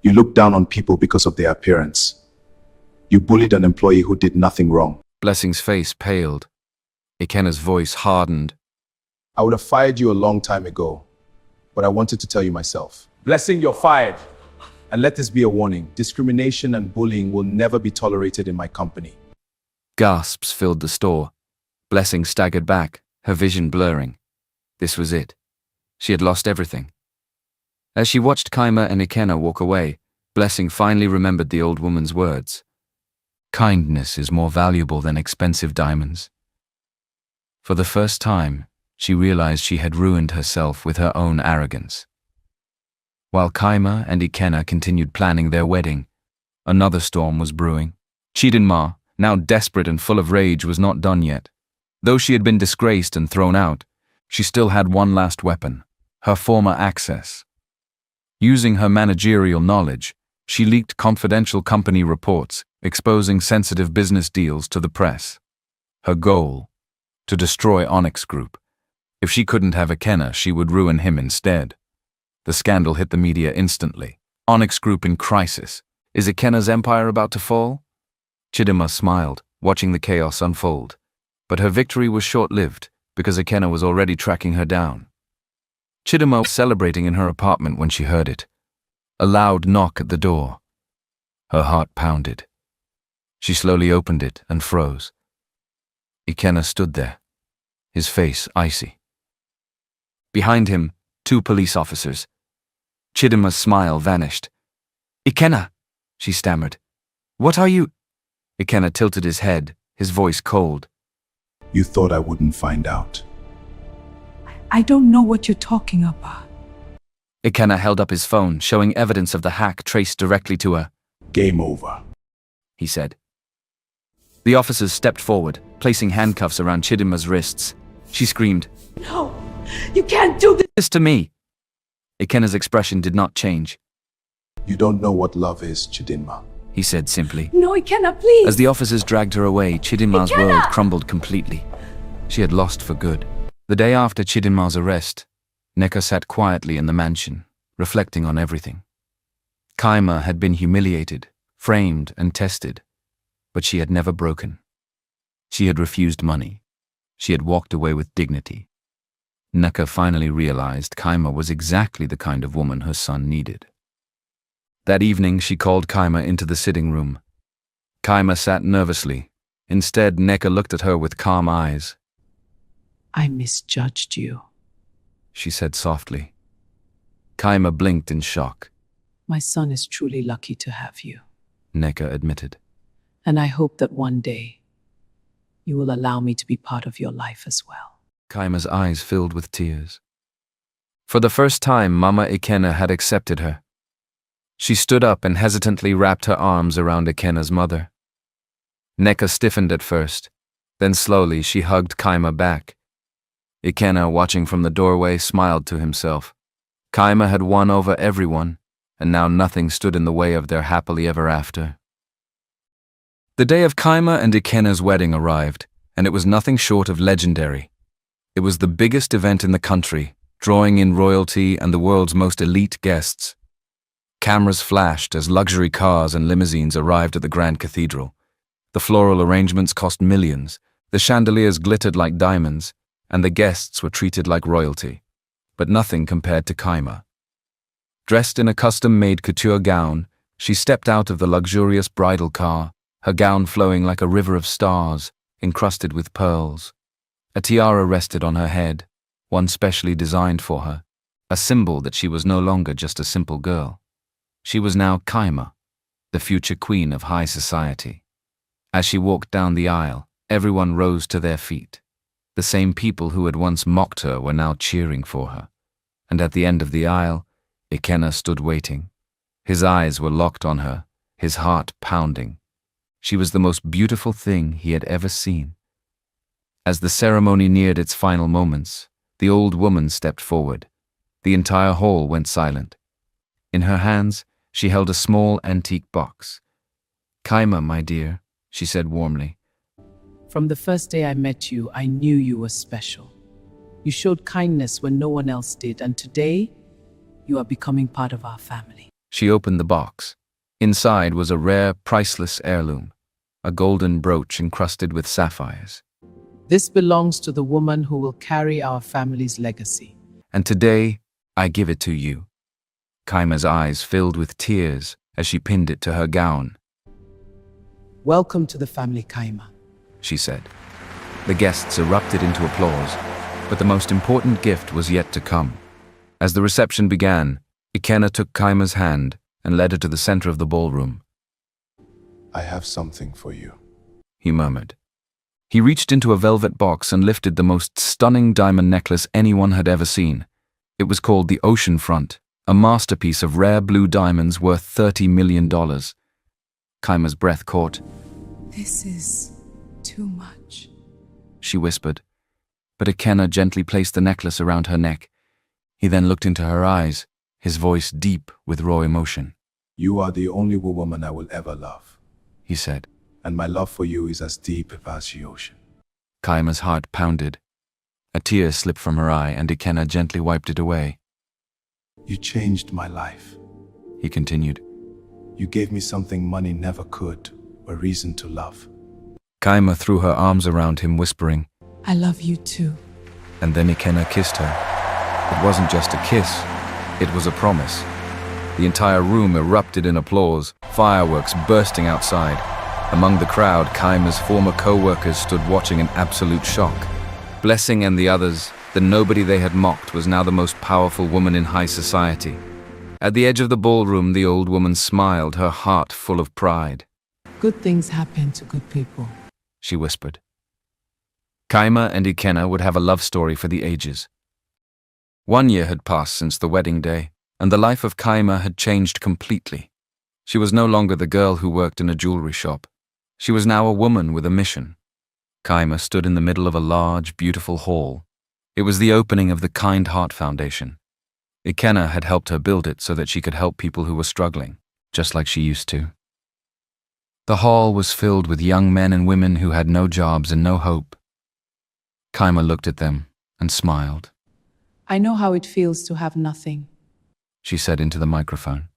You looked down on people because of their appearance. You bullied an employee who did nothing wrong.
Blessing's face paled. Ikenna's voice hardened.
I would have fired you a long time ago, but I wanted to tell you myself. Blessing, you're fired. And let this be a warning. Discrimination and bullying will never be tolerated in my company.
Gasps filled the store. Blessing staggered back, her vision blurring. This was it. She had lost everything. As she watched Kaima and Ikenna walk away, Blessing finally remembered the old woman's words. Kindness is more valuable than expensive diamonds. For the first time, she realized she had ruined herself with her own arrogance. While Kaima and Ikenna continued planning their wedding, another storm was brewing. Chidinma, now desperate and full of rage, was not done yet. Though she had been disgraced and thrown out, she still had one last weapon, her former access. Using her managerial knowledge, she leaked confidential company reports exposing sensitive business deals to the press. Her goal? To destroy Onyx Group. If she couldn't have Ikenna, she would ruin him instead. The scandal hit the media instantly. Onyx Group in crisis. Is Ikenna's empire about to fall? Chidinma smiled, watching the chaos unfold. But her victory was short-lived, because Ikenna was already tracking her down. Chidinma was celebrating in her apartment when she heard it. A loud knock at the door. Her heart pounded. She slowly opened it and froze. Ikenna stood there, his face icy. Behind him, 2 police officers. Chidinma's smile vanished. Ikenna, she stammered. What are you? Ikenna tilted his head, his voice cold.
You thought I wouldn't find out.
I don't know what you're talking about.
Ikenna held up his phone, showing evidence of the hack traced directly to her.
Game over,
he said. The officers stepped forward, placing handcuffs around Chidinma's wrists. She screamed,
No, you can't do this
to me. Ikenna's expression did not change.
You don't know what love is, Chidinma.
he said simply.
No, Ikenna, please!
As the officers dragged her away, Chidinma's world crumbled completely. She had lost for good. The day after Chidinma's arrest, Neka sat quietly in the mansion, reflecting on everything. Kaima had been humiliated, framed and tested, but she had never broken. She had refused money. She had walked away with dignity. Neka finally realized Kaima was exactly the kind of woman her son needed. That evening, she called Kaima into the sitting room. Kaima sat nervously. Instead, Neka looked at her with calm eyes.
I misjudged you.
She said softly. Kaima blinked in shock.
My son is truly lucky to have you.
Neka admitted.
And I hope that one day you will allow me to be part of your life as well.
Kaima's eyes filled with tears. For the first time, Mama Ikenna had accepted her. She stood up and hesitantly wrapped her arms around Ikenna's mother. Neka stiffened at first, then slowly she hugged Kaima back. Ikenna, watching from the doorway, smiled to himself. Kaima had won over everyone, and now nothing stood in the way of their happily ever after. The day of Kaima and Ikenna's wedding arrived, and it was nothing short of legendary. It was the biggest event in the country, drawing in royalty and the world's most elite guests. Cameras flashed as luxury cars and limousines arrived at the Grand Cathedral. The floral arrangements cost millions, the chandeliers glittered like diamonds, and the guests were treated like royalty. But nothing compared to Kaima. Dressed in a custom-made couture gown, she stepped out of the luxurious bridal car, her gown flowing like a river of stars, encrusted with pearls. A tiara rested on her head, one specially designed for her, a symbol that she was no longer just a simple girl. She was now Kaima, the future queen of high society. As she walked down the aisle, everyone rose to their feet. The same people who had once mocked her were now cheering for her. And at the end of the aisle, Ikenna stood waiting. His eyes were locked on her, his heart pounding. She was the most beautiful thing he had ever seen. As the ceremony neared its final moments, the old woman stepped forward. The entire hall went silent. In her hands, she held a small antique box. Kaima, my dear, she said warmly.
From the first day I met you, I knew you were special. You showed kindness when no one else did, and today, you are becoming part of our family.
She opened the box. Inside was a rare, priceless heirloom, a golden brooch encrusted with sapphires.
This belongs to the woman who will carry our family's legacy.
And today, I give it to you. Kaima's eyes filled with tears as she pinned it to her gown.
Welcome to the family, Kaima,
she said. The guests erupted into applause, but the most important gift was yet to come. As the reception began, Ikenna took Kaima's hand and led her to the center of the ballroom.
I have something for you,
he murmured. He reached into a velvet box and lifted the most stunning diamond necklace anyone had ever seen. It was called the Ocean Front, a masterpiece of rare blue diamonds worth $30 million. Kaima's breath caught.
This is too much,
she whispered. But Ikenna gently placed the necklace around her neck. He then looked into her eyes, his voice deep with raw emotion.
You are the only woman I will ever love,
he said.
And my love for you is as deep as the ocean.
Kaima's heart pounded. A tear slipped from her eye and Ikenna gently wiped it away.
You changed my life,
he continued.
You gave me something money never could, a reason to love.
Kaima threw her arms around him, whispering,
I love you too.
And then Ikenna kissed her. It wasn't just a kiss, it was a promise. The entire room erupted in applause, fireworks bursting outside. Among the crowd, Kaima's former co-workers stood watching in absolute shock. Blessing and the others, the nobody they had mocked, was now the most powerful woman in high society. At the edge of the ballroom, the old woman smiled, her heart full of pride.
Good things happen to good people,
she whispered. Kaima and Ikenna would have a love story for the ages. 1 year had passed since the wedding day, and the life of Kaima had changed completely. She was no longer the girl who worked in a jewelry shop. She was now a woman with a mission. Kaima stood in the middle of a large, beautiful hall. It was the opening of the Kind Heart Foundation. Ikenna had helped her build it so that she could help people who were struggling, just like she used to. The hall was filled with young men and women who had no jobs and no hope. Kaima looked at them and smiled.
I know how it feels to have nothing.
She said into the microphone.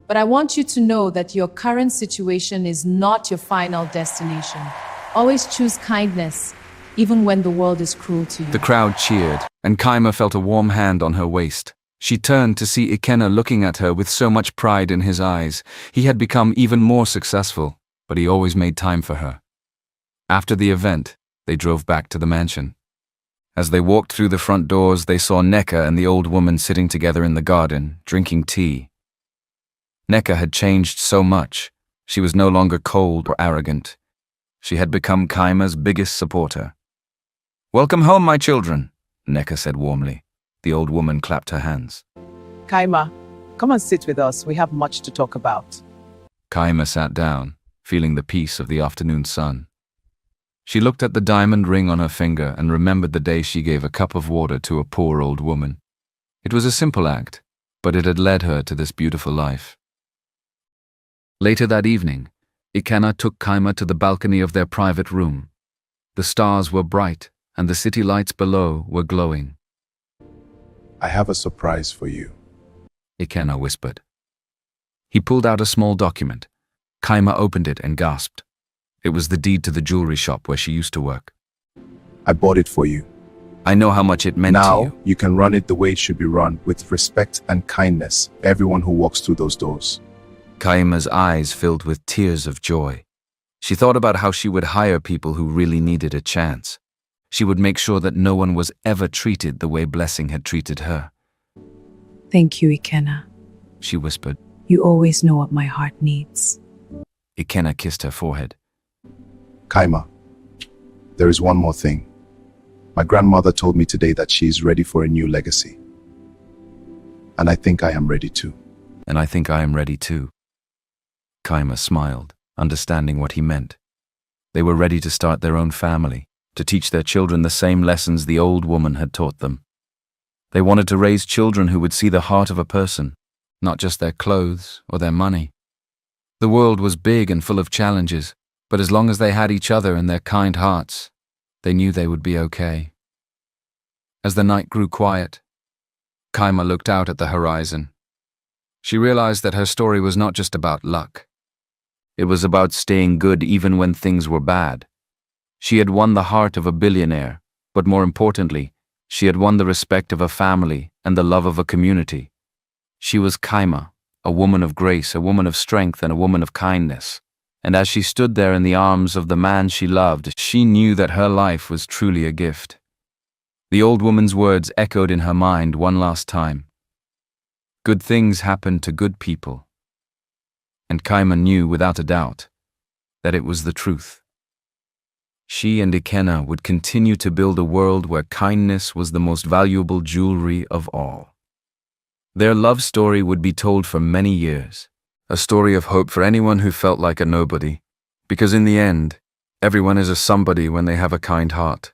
But I want you to know that your current situation is not your final destination. Always choose kindness, even when the world is cruel to you.
The crowd cheered, and Kaima felt a warm hand on her waist. She turned to see Ikenna looking at her with so much pride in his eyes. He had become even more successful, but he always made time for her. After the event, they drove back to the mansion. As they walked through the front doors, they saw Neka and the old woman sitting together in the garden, drinking tea. Neka had changed so much. She was no longer cold or arrogant. She had become Kaima's biggest supporter. "Welcome home, my children," Neka said warmly. The old woman clapped her hands.
Kaima, come and sit with us. We have much to talk about.
Kaima sat down, feeling the peace of the afternoon sun. She looked at the diamond ring on her finger and remembered the day she gave a cup of water to a poor old woman. It was a simple act, but it had led her to this beautiful life. Later that evening, Ikenna took Kaima to the balcony of their private room. The stars were bright, and the city lights below were glowing.
I have a surprise for you,
Ikenna whispered. He pulled out a small document. Kaima opened it and gasped. It was the deed to the jewelry shop where she used to work.
I bought it for you.
I know how much it meant to you.
Now, you can run it the way it should be run, with respect and kindness, everyone who walks through those doors.
Kaima's eyes filled with tears of joy. She thought about how she would hire people who really needed a chance. She would make sure that no one was ever treated the way Blessing had treated her.
Thank you, Ikenna.
She whispered.
You always know what my heart needs.
Ikenna kissed her forehead.
Kaima, there is one more thing. My grandmother told me today that she is ready for a new legacy. And I think I am ready too.
And I think I am ready too. Kaima smiled, understanding what he meant. They were ready to start their own family, to teach their children the same lessons the old woman had taught them. They wanted to raise children who would see the heart of a person, not just their clothes or their money. The world was big and full of challenges, but as long as they had each other and their kind hearts, they knew they would be okay. As the night grew quiet, Kaima looked out at the horizon. She realized that her story was not just about luck. It was about staying good even when things were bad. She had won the heart of a billionaire, but more importantly, she had won the respect of a family and the love of a community. She was Kaima, a woman of grace, a woman of strength, and a woman of kindness. And as she stood there in the arms of the man she loved, she knew that her life was truly a gift. The old woman's words echoed in her mind one last time. Good things happen to good people. And Kaima knew without a doubt that it was the truth. She and Ikenna would continue to build a world where kindness was the most valuable jewelry of all. Their love story would be told for many years, a story of hope for anyone who felt like a nobody, because in the end, everyone is a somebody when they have a kind heart.